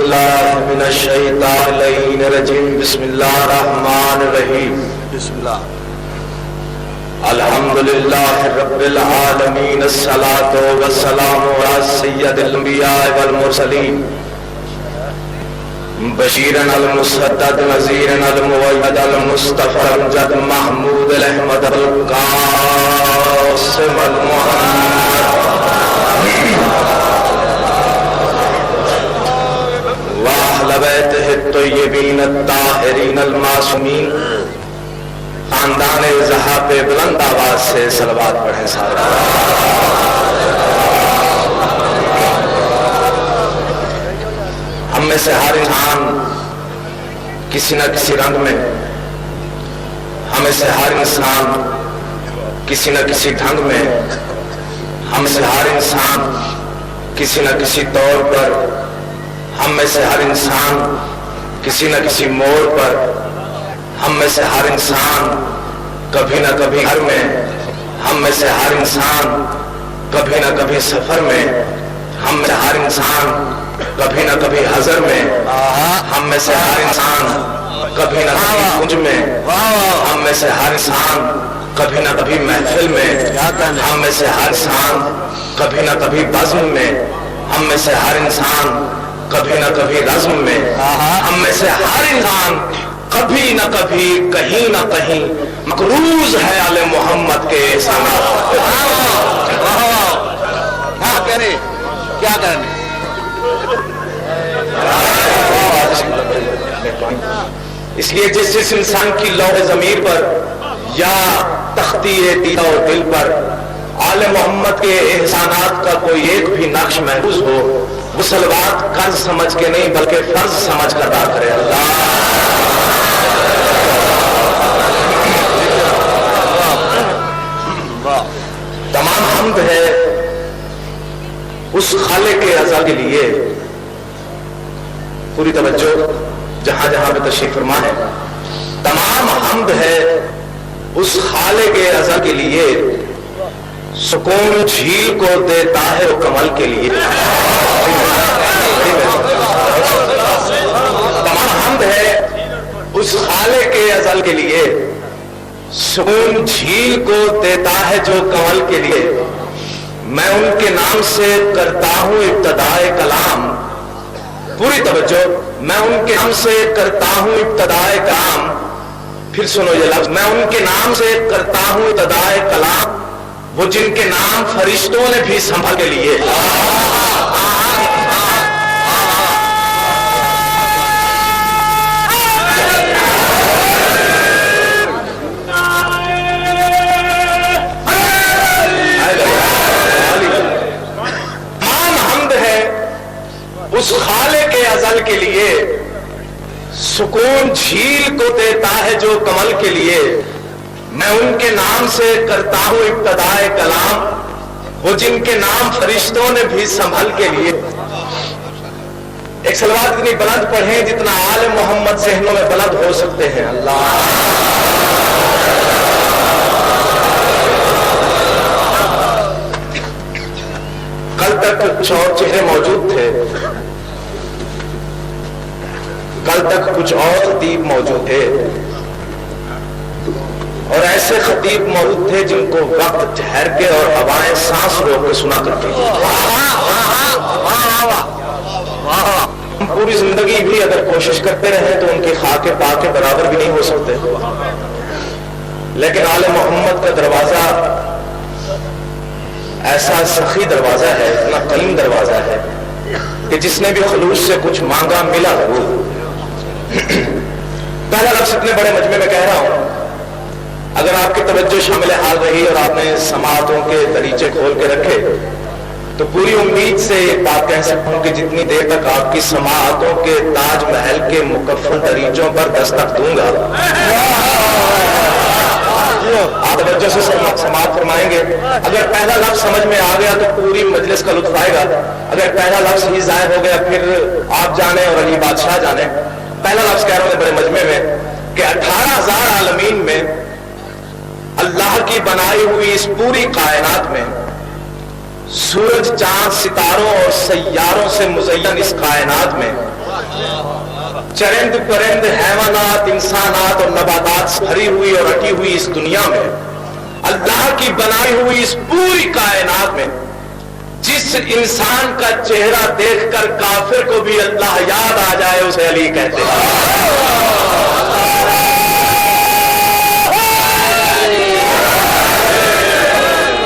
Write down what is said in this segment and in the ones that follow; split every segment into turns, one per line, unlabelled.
باللہ من الشیطان اللعین الرجیم بسم اللہ الرحمن الرحیم
بسم اللہ
الحمدللہ رب العالمین الصلاۃ والسلام علی سید الانبیاء والمرسلین بشیرن المصدق نذیرن المؤید المصطفی امجد محمود الاحمد القاسم المحمد واہل بیتہ الطیبین الطاہرین المعصومین. خاندان زہا پہ بلند آواز سے صلوات پڑھیں سارے. ہم میں سے ہر انسان کسی نہ کسی رنگ میں، ہمیں سے ہر انسان کسی نہ کسی ڈھنگ میں، ہم سے ہر انسان کسی نہ کسی طور پر، ہم میں سے ہر انسان کسی نہ کسی موڑ پر، ہم میں سے ہر انسان کبھی نہ کبھی گھر میں، ہم میں سے ہر انسان کبھی نہ کبھی سفر میں، ہم میں سے ہر انسان کبھی نہ کبھی حضر میں، ہم میں سے ہر انسان کبھی نہ کبھی کنج میں، ہم میں سے ہر انسان کبھی نہ کبھی محفل میں، ہم میں سے ہر انسان کبھی نہ کبھی بزم میں، ہم میں سے ہر انسان کبھی نہ کبھی رزم میں، ہم میں سے ہر انسان کبھی نہ کبھی کہیں نہ کہیں مقروض ہے آل محمد کے احسانات.
کیا کرنے
اس لیے جس انسان کی لوح ضمیر پر یا تختی دیدہ اور دل پر آل محمد کے احسانات کا کوئی ایک بھی نقش محفوظ ہو، وہ صلوات قرض سمجھ کے نہیں بلکہ فرض سمجھ کر ادا کرے. اللہ تمام حمد ہے اس خالق ازل کے لیے. پوری توجہ جہاں جہاں پہ تشریف فرما ہے. تمام حمد ہے اس خالق ازل کے لیے، سکون جھیل کو دیتا ہے وہ کمل کے لیے. تمام حمد ہے اس خالق ازل کے لیے، سکون جھیل کو دیتا ہے جو کمل کے لیے. میں ان کے نام سے کرتا ہوں ابتدائے کلام. پوری توجہ، میں ان کے نام سے کرتا ہوں ابتدائے کلام. پھر سنو یہ لفظ، میں ان کے نام سے کرتا ہوں ابتدائے کلام، وہ جن کے نام فرشتوں نے بھی سنبھال کے لیے. اس خالق ازل کے لیے، سکون جھیل کو دیتا ہے جو کمل کے لیے. میں ان کے نام سے کرتا ہوں ابتدائے کلام، وہ جن کے نام فرشتوں نے بھی سنبھل کے لیے. ایک صلوات اتنی بلند پڑھیں جتنا آل محمد ذہنوں میں بلند ہو سکتے ہیں. اللہ کل تک کچھ اور چہرے موجود تھے، کل تک کچھ اور خطیب موجود تھے، اور ایسے خطیب موجود تھے جن کو وقت ٹھہر کے اور ہوائیں سانس روک کے سنا کرتے تھے. ہم پوری زندگی بھی اگر کوشش کرتے رہے تو ان کی خاک پا کے برابر بھی نہیں ہو سکتے. لیکن آل محمد کا دروازہ ایسا سخی دروازہ ہے، اتنا قیم دروازہ ہے کہ جس نے بھی خلوص سے کچھ مانگا ملا وہ. پہلا لفظ اتنے بڑے مجمع میں کہہ رہا ہوں، اگر آپ کی توجہ شامل حال رہی اور آپ نے سماعتوں کے دریچے کھول کے رکھے تو پوری امید سے یہ بات کہہ سکتا ہوں کہ جتنی دیر تک آپ کی سماعتوں کے تاج محل کے مکفل دریچوں پر دستک دوں گا، آپ توجہ سے سماعت فرمائیں گے. اگر پہلا لفظ سمجھ میں آ گیا تو پوری مجلس کا لطف آئے گا. اگر پہلا لفظ ہی ضائع ہو گیا پھر آپ جانے اور علی بادشاہ جانے. پہلا لفظ کہہ رہا ہوں بڑے مجمع میں کہ 18,000 عالمین میں، اللہ کی بنائی ہوئی اس پوری کائنات میں، سورج چاند ستاروں اور سیاروں سے مزین اس کائنات میں چرند پرند حیوانات انسانات اور نباتات سے بھری ہوئی اور رٹی ہوئی اس دنیا میں، اللہ کی بنائی ہوئی اس پوری کائنات میں جس انسان کا چہرہ دیکھ کر کافر کو بھی اللہ یاد آ جائے اسے علی کہتے ہیں۔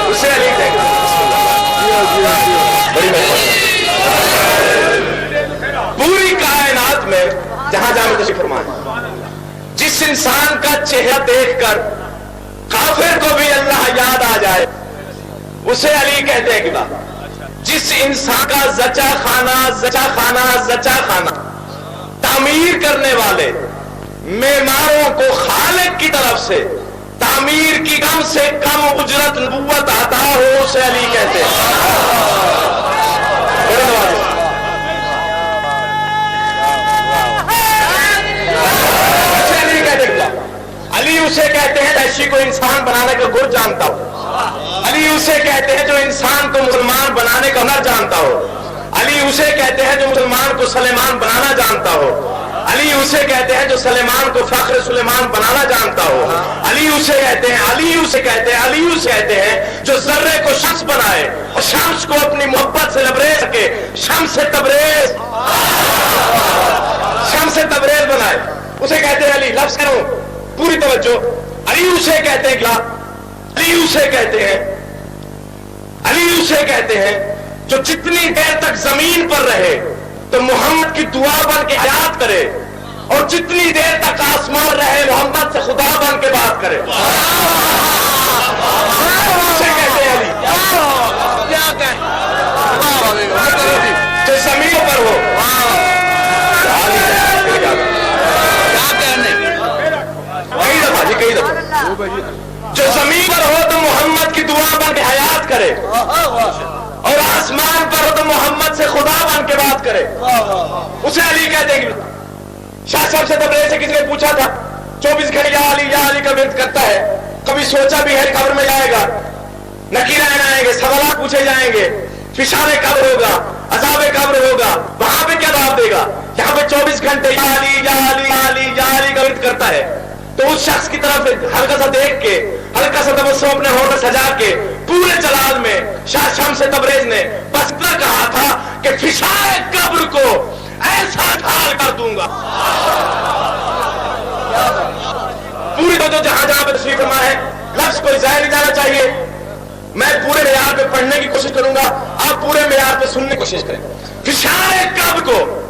اسے علی کہتے ہیں۔ بڑی مہربانی۔ پوری کائنات میں جہاں جہاں میں تشریف فرمائیں، جس انسان کا چہرہ دیکھ کر کافر کو بھی اللہ یاد آ جائے اسے علی کہتے ہیں۔ کہ جس انسان کا زچا خانہ تعمیر کرنے والے معماروں کو خالق کی طرف سے تعمیر کی کم سے کم اجرت نبوت عطا ہو اسے علی کہتے ہیں۔ علی اسے کہتے ہیں ایسی کو انسان بنانے کا گر جانتا ہو۔ علی اسے کہتے ہیں جو انسان کو مسلمان بنانے کا ہنر جانتا ہو۔ علی اسے کہتے ہیں جو مسلمان کو سلیمان بنانا جانتا ہو۔ علی اسے کہتے ہیں جو سلیمان کو فخر سلیمان بنانا جانتا ہو۔ علی اسے کہتے ہیں جو ذرے کو شمس بنائے اور شمس کو اپنی محبت سے لبریز کے شمس تبریز بنائے اسے کہتے ہیں علی۔ لفظ کرو پوری توجہ۔ علی اسے کہتے ہیں کیا؟ علی اسے کہتے ہیں جو جتنی دیر تک زمین پر رہے تو محمد کی دعا بن کے حیات کرے اور جتنی دیر تک آسمان رہے محمد سے خدا بن کے بات کرے اسے کہتے ہیں علی۔ جو زمین پر ہو جو زمین پر ہو تو محمد کی دعا بن کے حیات کرے اور آسمان پر ہو تو محمد سے خدا بن کے بات کرے اسے علی کہتے ہیں۔ شاہ صاحب سے تبریز سے کسی نے پوچھا تھا 24 گھنٹے یا علی کا ورد کرتا ہے، کبھی سوچا بھی ہے قبر میں جائے گا، نکیرین آئیں گے، سوالات پوچھے جائیں گے، فشار قبر ہوگا، عذاب قبر ہوگا، وہاں پہ کیا جواب دے گا؟ یہاں پہ 24 گھنٹے یا علی کا ورد کرتا ہے تو اس شخص کی طرف ہلکا سا دیکھ کے ہلکا سا تبسم اپنے ہونٹ سجا کے پورے جلال میں شاہ شمس تبریز نے بس اتنا کہا تھا کہ فشار قبر کو ایسا ڈھال کر دوں گا۔ پوری تو جہاں جہاں پہ تشریف فرما ہے لفظ کوئی ضائع نہیں جانا چاہیے۔ میں پورے معیار پہ پڑھنے کی کوشش کروں گا، آپ پورے معیار پہ سننے کی کوشش کریں۔ فشار قبر کو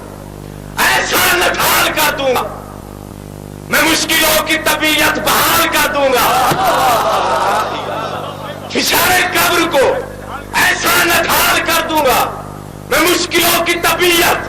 ایسا نہ ڈھال کر دوں گا، میں مشکلوں کی طبیعت بحال کر دوں گا۔ فشار قبر کو ایسا نہ ڈھال کر دوں گا، میں مشکلوں کی طبیعت،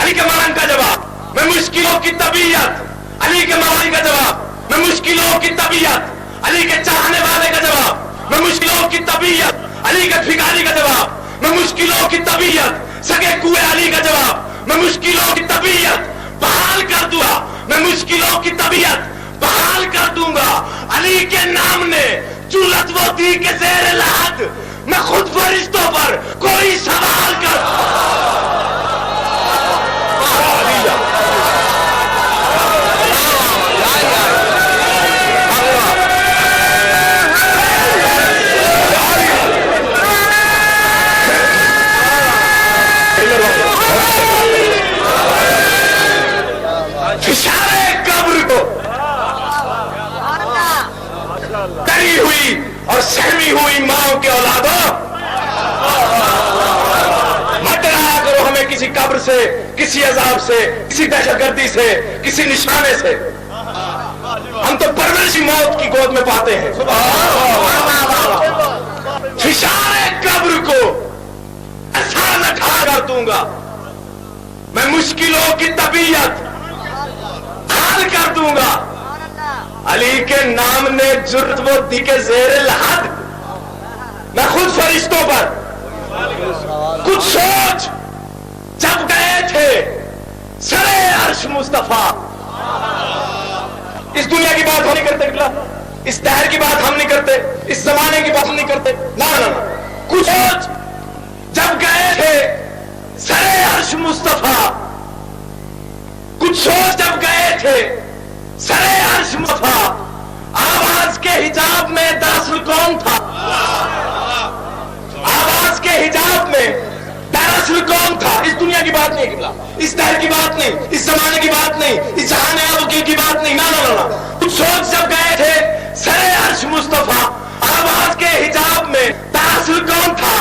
علی کے معنی کا جواب، میں مشکلوں کی طبیعت، علی کے معنی کا جواب، میں مشکلوں کی طبیعت، علی کے چاہنے والے کا جواب، میں مشکلوں کی طبیعت، علی کے بھکاری کا جواب، میں مشکلوں کی طبیعت، سگے کوئے علی کا جواب، میں مشکلوں کی طبیعت بحال کر دوں گا، میں مشکلوں کی طبیعت بحال کر دوں گا۔ علی کے نام نے جرأت وہ دی کہ زیر لحد میں خود فرشتوں پر کوئی سوال کر ڈری ہوئی اور سہمی ہوئی ماں کے اولادوں، مت ڈرایا کرو ہمیں کسی قبر سے، کسی عذاب سے، کسی دہشت گردی سے، کسی نشانے سے۔ ہم تو پرورشی موت کی گود میں پاتے ہیں۔ فشار قبر کو ایسا نہ ڈھا کر دوں گا، میں مشکلوں کی طبیعت حل کر دوں گا۔ علی کے نام نے جرأت وہ دی کہ زیر لحد میں خود فرشتوں پر کچھ سوچ جب گئے تھے سرے عرش مصطفیٰ، اس دنیا کی بات ہم نہیں کرتے، اس دہر کی بات ہم نہیں کرتے، اس زمانے کی بات ہم نہیں کرتے، نہ کچھ سوچ جب گئے تھے سرے عرش مصطفیٰ، کچھ تھے سرے عرش مصطفیٰ، آواز کے حجاب میں دراصل کون تھا؟ آواز کے حجاب میں دراصل کون تھا؟ اس دنیا کی بات نہیں قبلہ، اس دہر کی بات نہیں، اس زمانے کی بات نہیں، اس جہان آبکی کی بات نہیں، نا کچھ سوچ جب گئے تھے سرے عرش مصطفیٰ، آواز کے حجاب میں دراصل کون تھا؟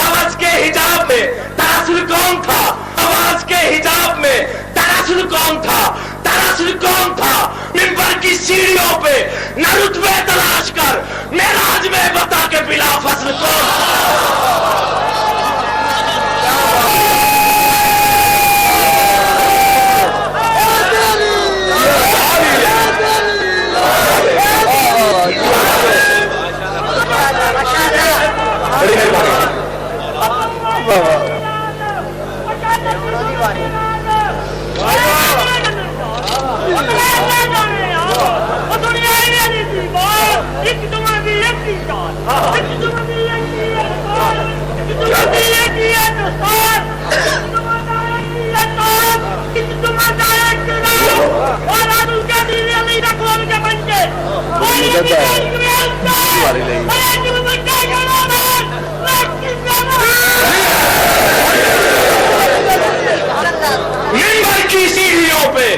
آواز کے حجاب میں دراصل کون تھا؟ آواز کے حجاب میں دراصل کون تھا؟ دراصل کون تھا؟ منبر کی سیڑھیوں پہ نہ رتبے تلاش کر معراج میں بتا کے بلا فصل کون تھا؟ منبر کی سیڑھیوں پہ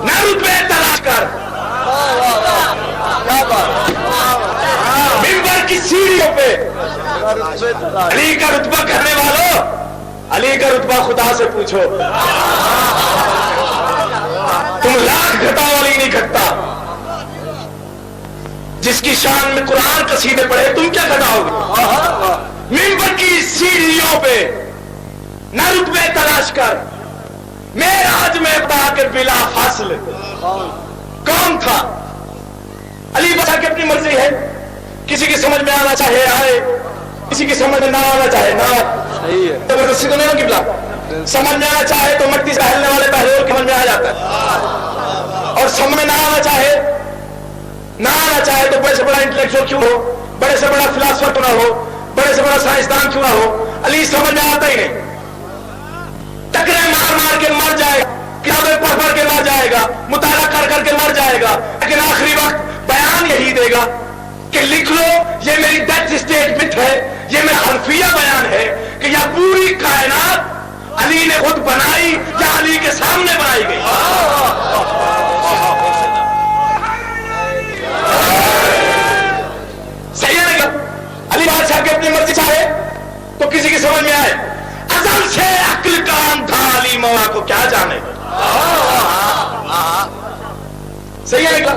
نہ رتبے تلاش کر، منبر کی سیڑھیوں پہ علی کا رتبہ کرنے والوں، علی کا رتبہ خدا سے پوچھو، تم لاکھ گھٹا والی نہیں گھٹتا، جس کی شان میں قرآن قصیدے پڑھے تم کیا گھٹاؤ گے؟ منبر کی سیڑھیوں پہ نہ رتبے تلاش کر، معراج میں بتا کے بلا فاصل کون تھا؟ علی بچا کی اپنی مرضی ہے، کسی کی سمجھ میں آنا چاہے آئے، کسی کی سمجھ میں نہ آنا چاہے نہ آئے، زبردستی تو نہیں ہوگی بلا، سمجھ میں آنا چاہے تو مٹی سے ہلنے والے پہلے سمجھ میں آ جاتا ہے، اور سمجھ میں نہ آنا چاہے تو بڑے سے بڑا انٹلیکچوئل کیوں ہو، بڑے سے بڑا فلاسفر کیوں نہ ہو، بڑے سے بڑا سائنسدان کیوں نہ ہو، علی سمجھ میں آتا ہی نہیں، ٹکرے مار مار کے مر جائے گا، کتابیں پڑھ پڑھ کے مر جائے گا، مطالعہ کر کر کے مر جائے گا، لیکن آخری وقت بیان یہی دے گا کہ لکھ لو یہ میری ڈیتھ اسٹیٹمنٹ ہے، یہ میرا حرفیہ بیان ہے کہ یہ پوری کائنات علی نے خود بنائی یا علی کے سامنے بنائی گئی۔ صحیح ہے نا؟ علی بادشاہ کی اپنی مرضی چاہے تو کسی کی سمجھ میں آئے، ازل سے عقل کا اندھا علی مولا کو کیا جانے۔ صحیح ہے نا؟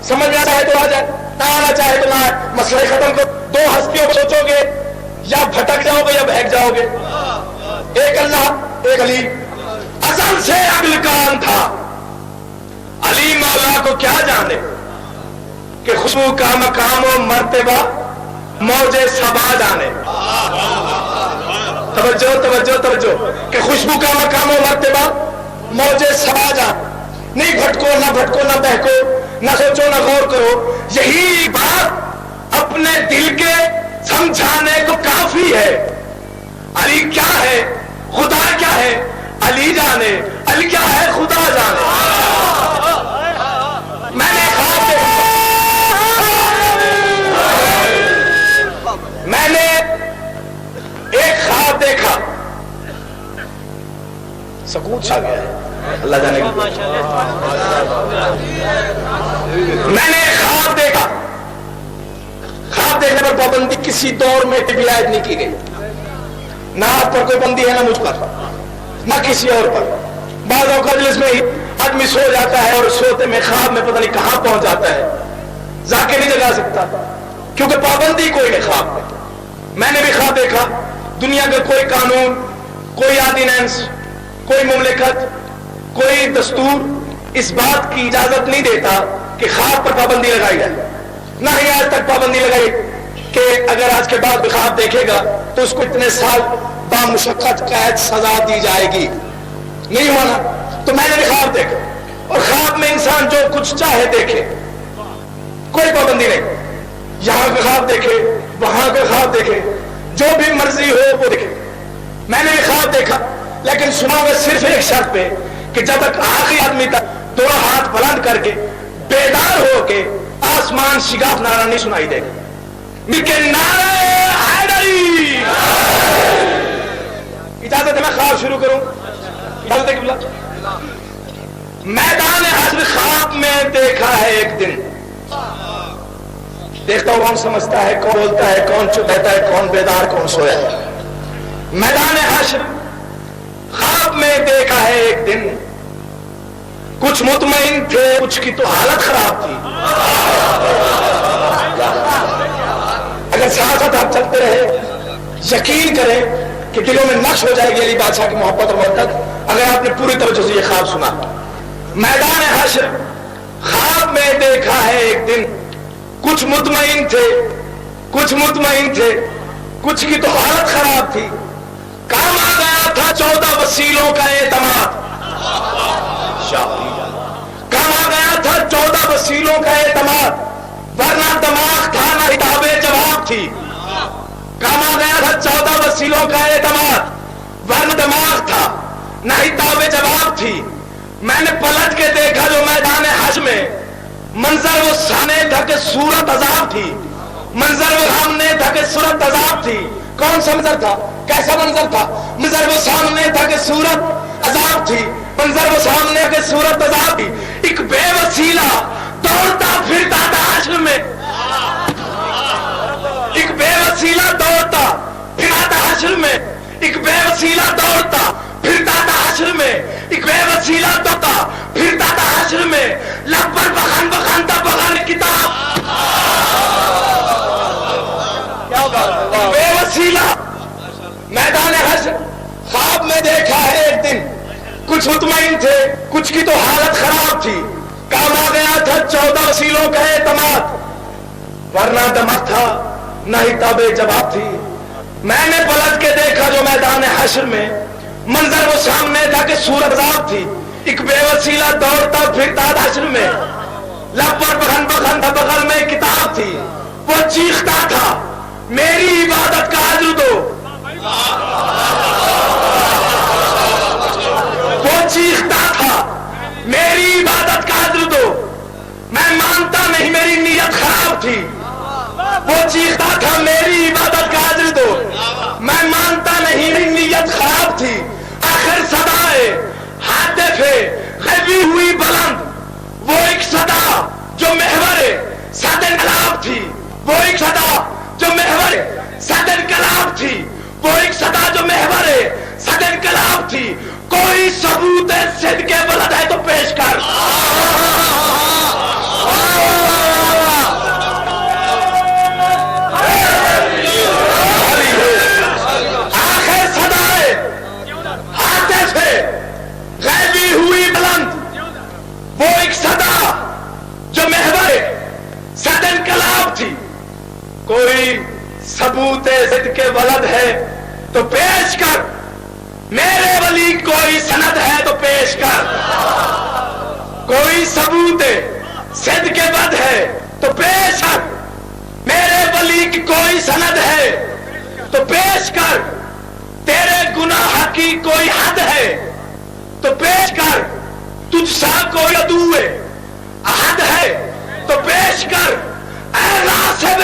سمجھ میں چاہے تو آ جائے، نہ آنا چاہے تو نہ آئے، مسئلہ ختم کرو۔ دو ہستیوں کو سوچو گے، یا بھٹک جاؤ گے یا بہک جاؤ گے، ایک اللہ ایک علی۔ ازل سے عقل کا اندھا علی مولا کو کیا جانے کہ خوشبو کا مقام و مرتبہ موج صبا جانے۔ توجہ توجہ توجہ کہ خوشبو کا مقام و مرتبہ موج صبا جانے۔ نہیں بھٹکو نہ بہکو، نہ سوچو نہ غور کرو، یہی بات اپنے دل کے سمجھانے کو کافی ہے۔ علی کیا ہے، خدا کیا ہے، علی جانے، علی کیا ہے، خدا جانے۔ میں نے خواب دیکھا، میں نے ایک خواب دیکھا، سکوت چھا گیا ہے، اللہ جانے کی۔ میں نے خواب دیکھا، خواب دیکھنے پر پابندی کسی دور میں بھی عائد نہیں کی گئی، نہ آپ پر کوئی بندی ہے نہ مجھ پر، نہ کسی اور پر۔ بعض اوقات مجلس میں ہی آدمی سو جاتا ہے اور سوتے میں خواب میں پتہ نہیں کہاں پہنچ جاتا ہے، ذاکر نہیں جگا سکتا کیونکہ پابندی کوئی نہیں خواب میں۔ میں نے بھی خواب دیکھا، دنیا کا کوئی قانون، کوئی آرڈیننس، کوئی مملکت، کوئی دستور اس بات کی اجازت نہیں دیتا کہ خواب پر پابندی لگائی جائے، نہ ہی آج تک پابندی لگائی کہ اگر آج کے بعد خواب دیکھے گا تو اس کو اتنے سال بامشقت قید سزا دی جائے گی، نہیں مانا۔ تو میں نے بھی خواب دیکھا، اور خواب میں انسان جو کچھ چاہے دیکھے، کوئی پابندی نہیں، یہاں کا خواب دیکھے وہاں کا خواب دیکھے، جو بھی مرضی ہو وہ دیکھے۔ میں نے بھی خواب دیکھا، لیکن سنا ہوا صرف ایک شرط پہ کہ جب تک آخری آدمی تک دونوں ہاتھ بلند کر کے بیدار ہو کے آسمان شگاف نعرہ نہیں سنائی دے گا مل کے نعرہ حیدری. اجازت ہے میں خواب شروع کروں؟ اجازت ہے کہ میدان حشر خواب میں دیکھا ہے ایک دن. دیکھتا ہوں کون سمجھتا ہے, کون بولتا ہے, کون چپ رہتا ہے, کون بیدار, کون سویا ہے. میدان حشر خواب میں دیکھا ہے ایک دن, کچھ مطمئن تھے, کچھ کی تو حالت خراب تھی. اگر ساتھ ساتھ آپ چلتے رہے, یقین کریں کہ دلوں میں نقش ہو جائے گی علی بادشاہ کی محبت اور محبت, اگر آپ نے پوری توجہ سے یہ خواب سنا. میدان حشر خواب میں دیکھا ہے ایک دن, کچھ مطمئن تھے, کچھ مطمئن تھے, کچھ کی تو حالت خراب تھی. کام آ گیا تھا 14 وسیلوں کا اعتماد. کام آ گیا تھا 14 وسیلوں کا اعتماد, ورنہ دماغ تھا نہ کتاب جواب تھی. کام آ گیا تھا 14 وسیلوں کا اعتماد, ورنہ دماغ تھا نہ کتاب جواب تھی. میں نے پلٹ کے دیکھا جو میدان حشر میں منظر وہ سامنے تھا کہ صورت عذاب تھی. منظر وہ سامنے تھا کہ صورت عذاب تھی. کون سا منظر تھا, کیسا منظر تھا؟ منظر وہ سامنے تھا کہ صورت عذاب تھی. منظر وہ سامنے کہ صورت عذاب تھی. ایک بے وسیلہ دوڑتا پھرتا تھا حشر میں, ایک بے وسیلہ دوڑتا پھرتا تھا حشر میں, ایک بے وسیلہ دوڑتا پھرتا تھا حشر میں, ایک بے وسیلہ دوڑتا پھرتا تھا حشر میں. لب پر بخن بخن تھا بغیر کتاب. بے وسیلہ میدان حشر خواب میں دیکھا ہے ایک دن, کچھ مطمئن تھے, کچھ کی تو حالت خراب تھی. کام آ گیا تھا 14 وسیلوں کا اعتماد, ورنہ دماغ تھا نہ ہی تاب جواب تھی. میں نے پلٹ کے دیکھا جو میدان حشر میں منظر وہ سامنے تھا کہ صورت عذاب تھی. ایک بے وسیلہ دوڑتا پھرتا تھا حشر میں, لب پر بخن بخن تھا بغل میں کتاب تھی. وہ چیختا تھا میری عبادت کا اجر دو. وہ چیختا تھا میری عبادت کا اجر دو. میں مانتا نہیں میری نیت خراب تھی. وہ چیختا تھا میری عبادت کا اجر دو. میں مانتا نہیں میری نیت خراب تھی. آخر صدائے ہاتف غیبی ہوئی بلند, وہ ایک صدا جو محور صد انقلاب تھی. وہ ایک صدا جو محور صد انقلاب تھی. وہ ایک صدا جو محور صد انقلاب تھی. کوئی ثبوت صدق کے بلد ہے تو پیش کر. آخر صدائے ہاتف غیبی ہوئی بلند, وہ ایک صدا جو محور صد انقلاب تھی. کوئی ثبوت صدق کے ولد ہے تو پیش کر. میرے ولی کوئی سند ہے تو پیش کر. کوئی ثبوت صدق کے ود ہے تو پیش کر. میرے ولی کی کوئی سند ہے تو پیش کر. تیرے گناہ کی کوئی حد ہے تو پیش کر. تجھ سا کوئی عدو احد ہے تو پیش کر. اے ناصب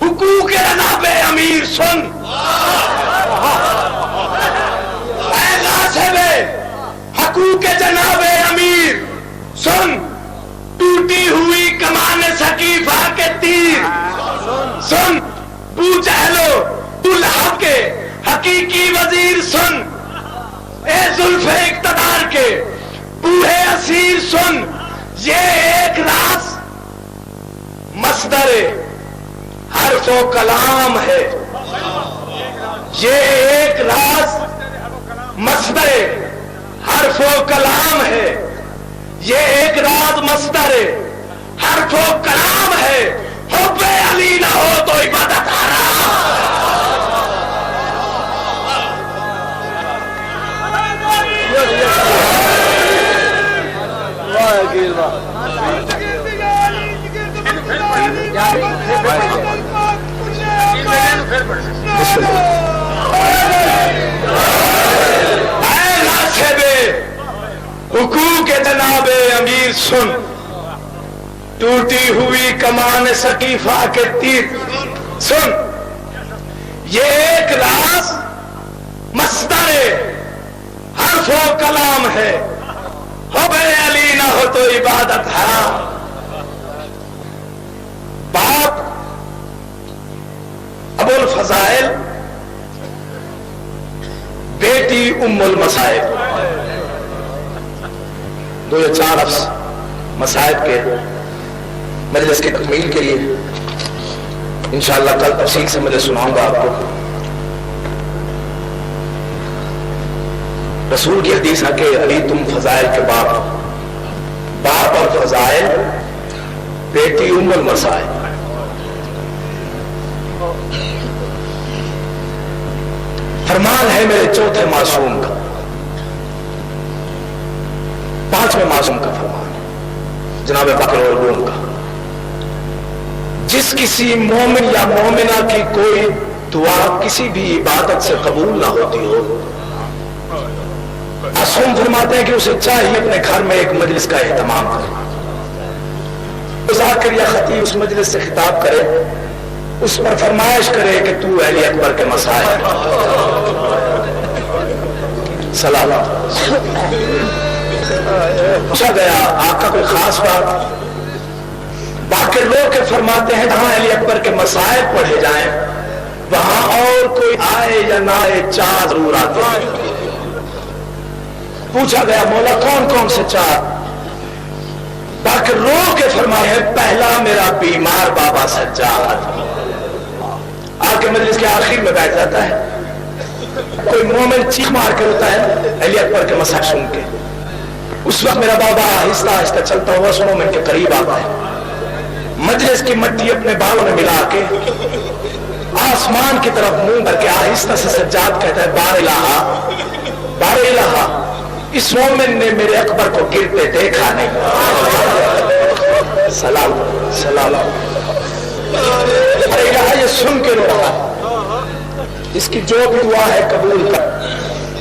حقوق جناب امیر سن. اے ناصب حقوق جناب امیر سن. ٹوٹی ہوئی کمان ثقیفہ کے تیر سن. بو جہلو تو لہب کے حقیقی وزیر سن. اے زلف اقتدار کے بوڑھے اسیر سن. یہ ایک راز مصدر حرف و کلام ہے. یہ ایک راز مصدر حرف و کلام ہے. یہ ایک راز مصدر حرف و کلام ہے. حب علی نہ ہو تو عبادت حرام. حقوق جناب امیر سن، ٹوٹی ہوئی کمان سقیفہ کے تیر سن، یہ ایک راز مصدر حرف و کلام ہے، حب علی نہ ہو تو عبادت حرام۔ باپ ابو الفضائل، بیٹی ام المصائب، دو یا چار لفظ مصائب کے مجلس کی تکمیل کے لیے انشاءاللہ کل تفصیل سے مجھے سناؤں گا آپ کو۔ رسول کی حدیث ہے کہ علی تم فضائل کے باپ، باپ اور فضائل، بیٹی ام المصائب۔ فرمان ہے میرے چوتھے معصوم کا، پانچویں معصوم کا فرمان ہے جناب باقر العلوم کا، جس کسی مومن یا مومنہ کی کوئی دعا کسی بھی عبادت سے قبول نہ ہوتی ہو، معصوم فرماتے ہیں کہ اسے چاہیے اپنے گھر میں ایک مجلس کا اہتمام کرے، ذاکر یا خطیب اس مجلس سے خطاب کرے، اس پر فرمائش کرے کہ تو اہل اکبر کے مسائل سلام۔ پوچھا گیا آقا کوئی خاص بات؟ باقر لوگ کے فرماتے ہیں جہاں اہل اکبر کے مسائل پڑھے جائیں وہاں اور کوئی آئے یا نہ آئے چار ضرور آتے ہیں۔ پوچھا گیا مولا کون کون سے چار؟ باقر لوگ کے فرمائے ہیں پہلا میرا بیمار بابا سجاد، آ کے مجلس کے آخر میں بیٹھ جاتا ہے، کوئی مومن چیخ مار کے ہوتا ہے اہل اکبر کے مسائل سن کے، اس وقت میرا بابا آہستہ آہستہ چلتا ہوا اس مومن کے قریب آتا ہے، مجلس کی مٹی اپنے بالوں میں ملا کے آسمان کی طرف منہ کر کے آہستہ سے سجاد کہتا ہے بار الہ بار الہ، اس مومن نے میرے اکبر کو گرتے دیکھا نہیں، سلام سلام، بار الہ یہ سن کے رو رہا، اس کی جو بھی دعا ہے قبول کر۔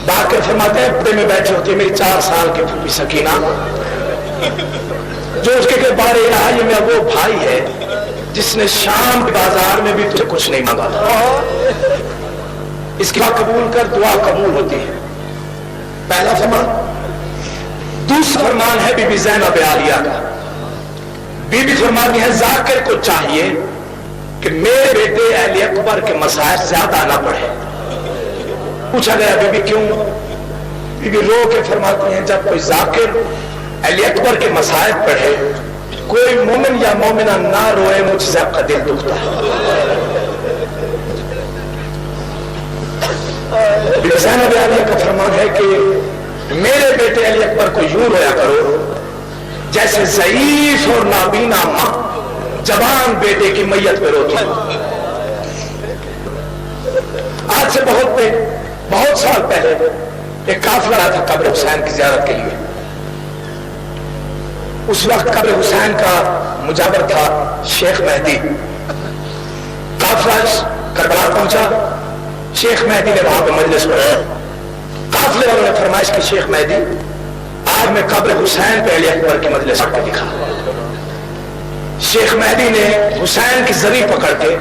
باقر فرماتے ہیں پردے میں بیٹھے ہوتی ہے میری 4 سال کی پھوپھی سکینہ، جو اس کے بار الہ یہ میرا وہ بھائی ہے جس نے شام کے بازار میں بھی تجھے کچھ نہیں مانگا، اس کی دعا قبول کر، دعا قبول ہوتی ہے، پہلا فرمان۔ دوسرا فرمان ہے بی بی زینب عالیہ کا، بی بی فرماتی ہے ذاکر کو چاہیے کہ میرے بیٹے اہل اکبر کے مسائل زیادہ نہ پڑھے۔ پوچھا گیا بی بی کیوں؟ بی بی رو کے فرماتی ہیں جب کوئی ذاکر اہل اکبر کے مسائل پڑھے کوئی مومن یا مومنہ نہ روئے مجھ سے آپ کا دل دکھتا ہے۔ بی بی زینب عالیہ کا فرمان ہے کہ میرے بیٹے علی اکبر کو یوں رویا کرو جیسے ضعیف اور نابینا ماں جوان بیٹے کی میت پہ روتی ہے۔ آج سے بہت سال پہلے ایک قافلہ آیا تھا قبر حسین کی زیارت کے لیے، اس وقت قبر حسین کا مجاور تھا شیخ مہدی، قافلہ کربلا پہنچا، شیخ مہدی نے وہاں پہ مجلس پڑھا، قافلے والوں نے فرمائش کی شیخ مہدی آج میں قبر حسین پہ علی اکبر کی مجلس پڑھ کے دکھا۔ شیخ مہدی نے حسین کی زری پکڑ کے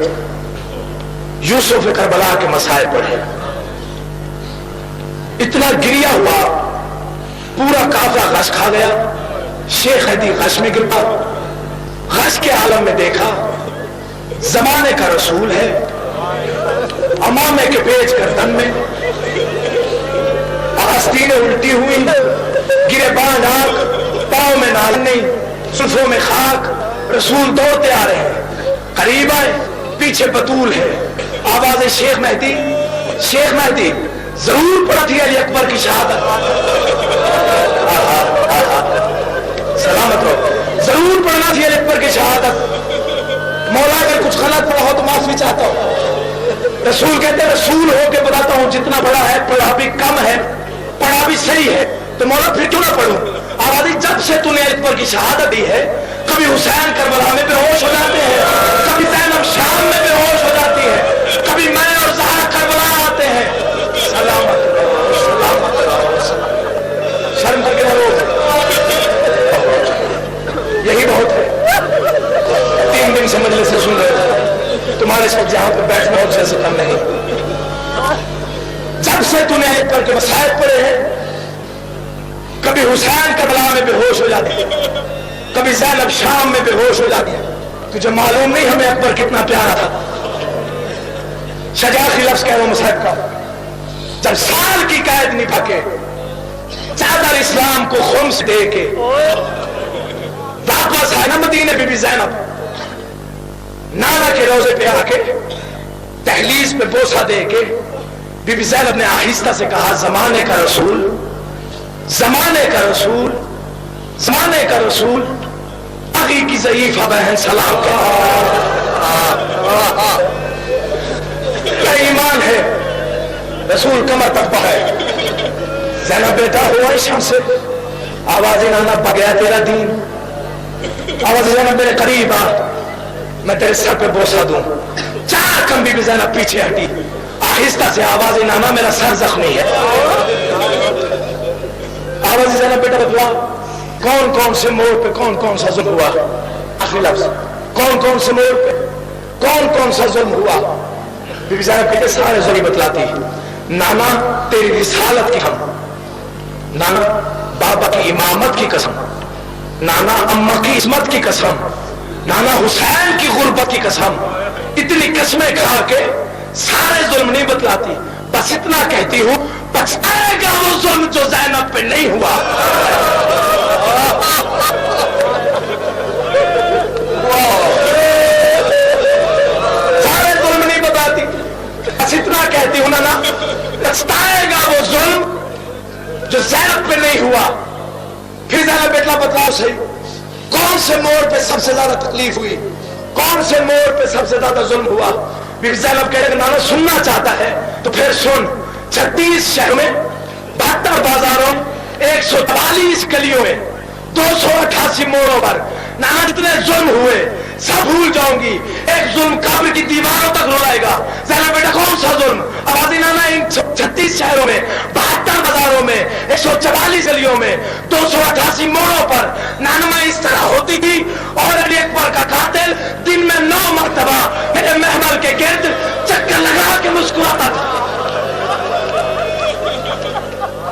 یوسف کربلا کے مسائل پڑھے، اتنا گریا ہوا پورا قافلہ غش کھا گیا، شیخ مہدی غش میں گر پڑا، غش کے عالم میں دیکھا زمانے کا رسول ہے، امامے کے پیچ گردن میں، آستینیں الٹی ہوئی، گرے بان آنکھ، پاؤں میں نال نہیں، زلفوں میں خاک، رسول دوڑتے آ رہے ہیں، قریب آئے، پیچھے بطول ہے، آواز شیخ مہدی، شیخ مہدی ضرور پڑا تھی علی اکبر کی شہادت، سلامت رہو، ضرور پڑھنا تھی علی اکبر کی شہادت، مولا اگر کچھ غلط پڑھا ہو تو معافی چاہتا ہوں۔ رسول کہتے ہیں رسول ہو کے بتاتا ہوں جتنا بڑا ہے پڑھا بھی کم ہے، پڑھا بھی صحیح ہے، تو مولا پھر کیوں نہ پڑھوں؟ آوازی جب سے تو نے علی اکبر کی شہادت دی ہے کبھی حسین کربلا میں بے ہوش ہو جاتے ہیں، کبھی زینب شام میں بے ہوش ہو جاتی ہے، کبھی میں اور زہرا کربلا آتے ہیں، سلامت رہو، سلامت رہو، شرم کر کے رہو،
سے مجلس سے سن رہے ہو، تمہارے ساتھ جہاں پہ بیٹھنا اور سے کم نہیں. جب سے تو نے ایک کر کے وسائل پڑے ہیں، کبھی حسین کربلا میں بے ہوش ہو جاتی، کبھی زینب شام میں بے ہوش ہو جاتی. تجھے معلوم نہیں ہمیں اکبر کتنا پیارا تھا. شجاعت لفظ کہہ رہا ہوں صاحب کا، جب سال کی قید نبھا کے چادر اسلام کو خمس دے کے واپس آئے نا مدینے، بی بی زینب نانا کے روزے پہ آ کے دہلیز پہ بوسہ دے کے بی بی زینب نے آہستہ سے کہا، زمانے کا رسول، زمانے کا رسول، زمانے کا رسول، آگی کی ضعیفہ بہن سلام کا کیا ایمان ہے. رسول کمر تک بہائے. زینب بیٹا ہوا شام سے، آواز نانا بگیا تیرا دین. آواز زینب میرے قریب آ، میں تیرے سر پہ بوسہ دوں. 4 قدم بی بی زینب پیچھے ہٹی. آہستہ سے آواز نانا میرا سر زخمی ہے. آواز زینب بیٹا بتلا کون کون سے موڑ پہ کون کون سا ظلم ہوا. آخری لفظ، کون کون سے موڑ پہ کون کون سا ظلم ہوا. بی بی زینب بیٹے سارے ظلم بتلاتی. نانا تیری رسالت کی قسم، نانا بابا کی امامت کی قسم، نانا اماں کی عصمت کی قسم، نانا حسین کی غربت کی قسم، اتنی قسمیں کھا کے سارے ظلم نہیں بتلاتی. بس اتنا کہتی ہوں، پچھتائے گا وہ ظلم جو زینب پہ نہیں ہوا. سارے ظلم نہیں بتاتی، بس اتنا کہتی ہوں نا، پچھتائے گا وہ ظلم جو زینب پہ نہیں ہوا. پھر زینب بیٹا بتلاؤ صحیح، کون سے موڑ پہ سب سے زیادہ تکلیف ہوئی، کون سے موڑ پہ سب سے زیادہ ظلم ہوا. بی بی زینب کہہ رہے کہ نانا سننا چاہتا ہے تو پھر سن. 36 شہروں میں، 72 بازاروں، 144 گلیوں میں، 288 موڑوں پر نانا جتنے ظلم ہوئے سب بھول جاؤں گی. ایک ظلم قبر کی دیواروں تک رلائے گا. زینب بیٹا کون سا ظلم؟ آوازی نانا ان 36 شہروں میں، 72 بازاروں میں، 144 گلیوں میں، 288 موڑوں پر نانما اس طرح ہوتی تھی. اور علی اکبر کا قاتل دن میں 9 مرتبہ میرے محمل کے گرد چکر لگا کے مسکراتا تھا.